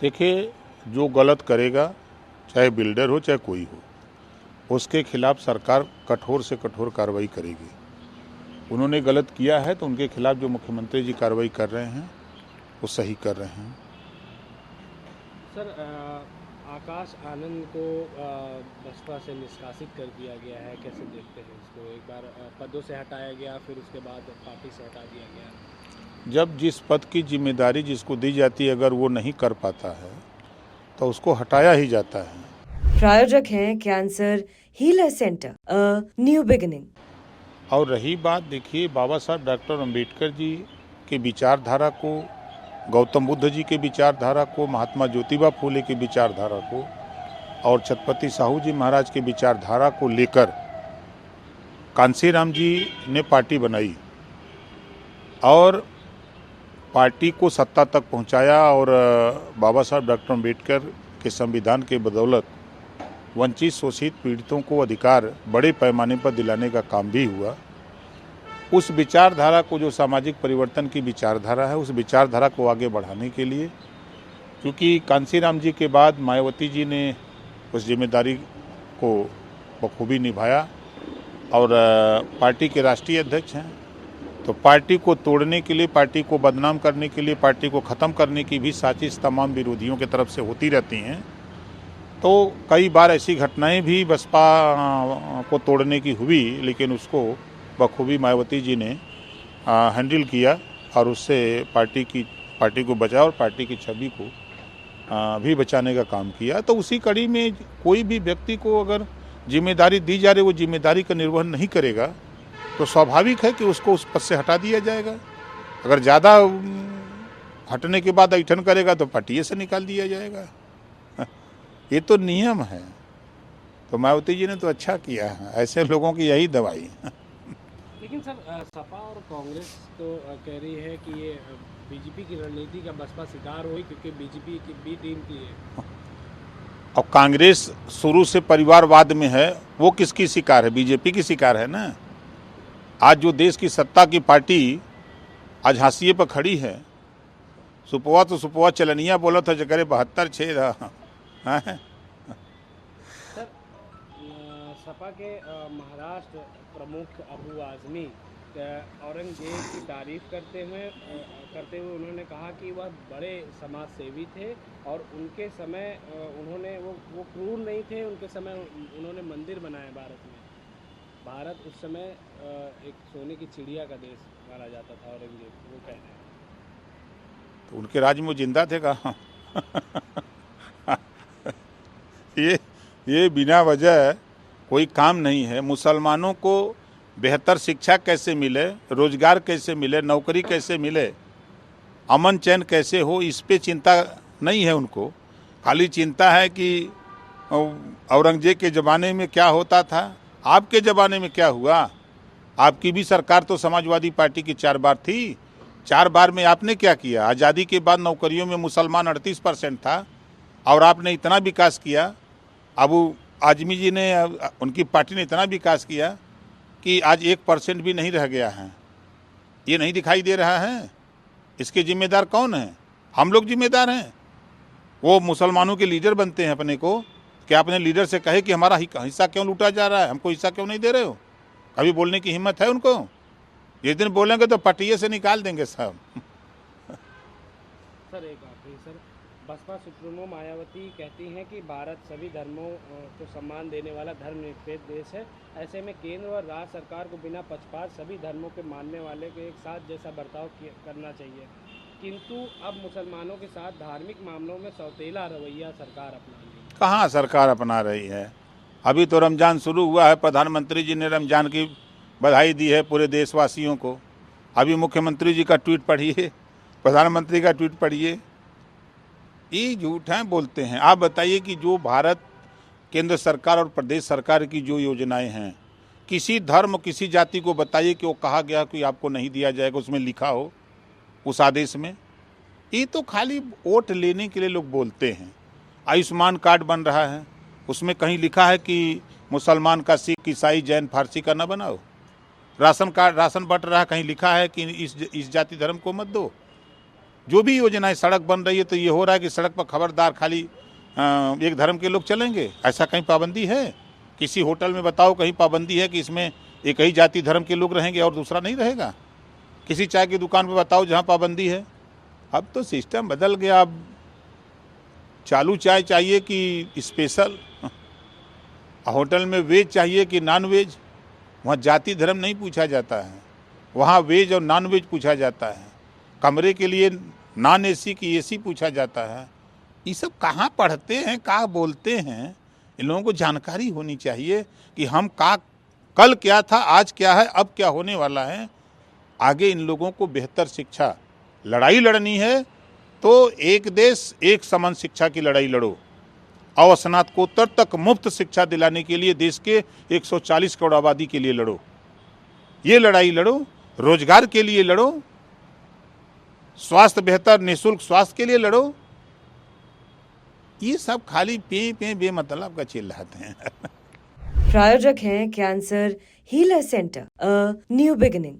देखिए, जो गलत करेगा, चाहे बिल्डर हो चाहे कोई हो, उसके खिलाफ सरकार कठोर से कठोर कार्रवाई करेगी। उन्होंने गलत किया है तो उनके खिलाफ जो मुख्यमंत्री जी कार्रवाई कर रहे हैं वो सही कर रहे हैं। सर, आकाश आनंद को बसपा से निष्कासित कर दिया गया है, कैसे देखते हैं इसको? एक बार पदों से हटाया गया, फिर उसके बाद पार्टी से हटा दिया गया। जब जिस पद की जिम्मेदारी जिसको दी जाती है अगर वो नहीं कर पाता है तो उसको हटाया ही जाता है। प्रायोजक हैं cancer healer centre, a new beginning. और रही बात, देखिए, बाबा साहब डॉक्टर अम्बेडकर जी के विचारधारा को, गौतम बुद्ध जी के विचारधारा को, महात्मा ज्योतिबा फूले की विचारधारा को और छत्रपति साहू जी महाराज की विचारधारा को लेकर कांसीराम जी ने पार्टी बनाई और पार्टी को सत्ता तक पहुंचाया और बाबा साहब डॉक्टर अम्बेडकर के संविधान के बदौलत वंचित शोषित पीड़ितों को अधिकार बड़े पैमाने पर दिलाने का काम भी हुआ। उस विचारधारा को, जो सामाजिक परिवर्तन की विचारधारा है, उस विचारधारा को आगे बढ़ाने के लिए, क्योंकि कांसीराम जी के बाद मायावती जी ने उस जिम्मेदारी को बखूबी निभाया और पार्टी के राष्ट्रीय अध्यक्ष हैं, तो पार्टी को तोड़ने के लिए, पार्टी को बदनाम करने के लिए, पार्टी को ख़त्म करने की भी साजिश तमाम विरोधियों की तरफ से होती रहती हैं। तो कई बार ऐसी घटनाएं भी बसपा को तोड़ने की हुई, लेकिन उसको बखूबी मायावती जी ने हैंडल किया और उससे पार्टी को बचाया और पार्टी की छवि को भी बचाने का काम किया। तो उसी कड़ी में कोई भी व्यक्ति को अगर जिम्मेदारी दी जा रही, वो जिम्मेदारी का निर्वहन नहीं करेगा तो स्वाभाविक है कि उसको उस पद से हटा दिया जाएगा। अगर ज़्यादा हटने के बाद ऐठन करेगा तो पार्टी से निकाल दिया जाएगा। ये तो नियम है। तो मायावती जी ने तो अच्छा किया है, ऐसे लोगों की यही दवाई। लेकिन सर, सपा और कांग्रेस तो कह रही है कि ये बीजेपी की रणनीति का बसपा शिकार हुई, क्योंकि बीजेपी की बी टीम की है। और कांग्रेस शुरू से परिवारवाद में है, वो किसकी शिकार है? बीजेपी की शिकार है ना। आज जो देश की सत्ता की पार्टी आज हाशिए पर खड़ी है, सुपवा तो सुपवा चलनिया बोला था जगरे 72 छेद। सर, सपा के महाराष्ट्र प्रमुख अबू आजमी औरंगजेब की तारीफ करते हुए उन्होंने कहा कि वह बड़े समाज सेवी थे और उनके समय उन्होंने वो क्रूर नहीं थे। उनके समय उन्होंने मंदिर बनाए भारत में। भारत उस समय एक सोने की चिड़िया का देश माना जाता था औरंगजेब, वो कह रहे हैं। तो उनके राज में वो जिंदा थे कहाँ? ये बिना वजह कोई काम नहीं है। मुसलमानों को बेहतर शिक्षा कैसे मिले, रोजगार कैसे मिले, नौकरी कैसे मिले, अमन चैन कैसे हो, इस पे चिंता नहीं है उनको। खाली चिंता है कि औरंगजेब के ज़माने में क्या होता था, आपके ज़माने में क्या हुआ। आपकी भी सरकार तो समाजवादी पार्टी की 4 बार थी। 4 बार में आपने क्या किया? आज़ादी के बाद नौकरियों में मुसलमान 38% था और आपने इतना विकास किया। अबू आजमी जी ने, उनकी पार्टी ने इतना विकास किया कि आज 1% भी नहीं रह गया है। ये नहीं दिखाई दे रहा है? इसके जिम्मेदार कौन है? हम लोग जिम्मेदार हैं। वो मुसलमानों के लीडर बनते हैं अपने को। क्या अपने लीडर से कहे कि हमारा हिस्सा क्यों लूटा जा रहा है, हमको हिस्सा क्यों नहीं दे रहे हो? कभी बोलने की हिम्मत है उनको? जिस दिन बोलेंगे तो पार्टी से निकाल देंगे सब। सर, एक आखिरी सर, बसपा सुप्रीमो मायावती कहती हैं कि भारत सभी धर्मों को सम्मान देने वाला धर्मनिरपेक्ष देश है। ऐसे में केंद्र और राज्य सरकार को बिना पक्षपात सभी धर्मों के मानने वाले के एक साथ जैसा बर्ताव करना चाहिए, किंतु अब मुसलमानों के साथ धार्मिक मामलों में सौतेला रवैया सरकार अपना रही है। कहाँ सरकार अपना रही है? अभी तो रमज़ान शुरू हुआ है, प्रधानमंत्री जी ने रमज़ान की बधाई दी है पूरे देशवासियों को। अभी मुख्यमंत्री जी का ट्वीट पढ़िए, प्रधानमंत्री का ट्वीट पढ़िए। ये झूठ हैं, बोलते हैं। आप बताइए कि जो भारत केंद्र सरकार और प्रदेश सरकार की जो योजनाएं हैं, किसी धर्म किसी जाति को बताइए कि वो कहा गया कि आपको नहीं दिया जाएगा, उसमें लिखा हो उस आदेश में। ये तो खाली वोट लेने के लिए लोग बोलते हैं। आयुष्मान कार्ड बन रहा है, उसमें कहीं लिखा है कि मुसलमान का सिख ईसाई जैन फारसी का न बनाओ। राशन कार्ड, राशन बंट रहा है, कहीं लिखा है कि इस जाति धर्म को मत दो। जो भी योजनाएं सड़क बन रही है तो ये हो रहा है कि सड़क पर खबरदार खाली एक धर्म के लोग चलेंगे, ऐसा कहीं पाबंदी है? किसी होटल में बताओ कहीं पाबंदी है कि इसमें एक ही जाति धर्म के लोग रहेंगे और दूसरा नहीं रहेगा? किसी चाय की दुकान पर बताओ जहाँ पाबंदी है? अब तो सिस्टम बदल गया। अब चालू चाय चाहिए कि स्पेशल, होटल में वेज चाहिए कि नॉन वेज, वहाँ जाति धर्म नहीं पूछा जाता है, वहाँ वेज और नॉन वेज पूछा जाता है। कमरे के लिए नॉन एसी की एसी पूछा जाता है। ये सब कहाँ पढ़ते हैं, कहाँ बोलते हैं? इन लोगों को जानकारी होनी चाहिए कि हम कल क्या था, आज क्या है, अब क्या होने वाला है। आगे इन लोगों को बेहतर शिक्षा, लड़ाई लड़नी है तो एक देश एक समान शिक्षा की लड़ाई लड़ो और स्नातकोत्तर तक मुफ्त शिक्षा दिलाने के लिए देश के 140 करोड़ आबादी के लिए लड़ो। ये लड़ाई लड़ो, रोजगार के लिए लड़ो, स्वास्थ्य बेहतर निःशुल्क स्वास्थ्य के लिए लड़ो। ये सब खाली पे बेमतलब का चिल्लाते हैं। प्रायोजक हैं cancer healer centre, a new beginning.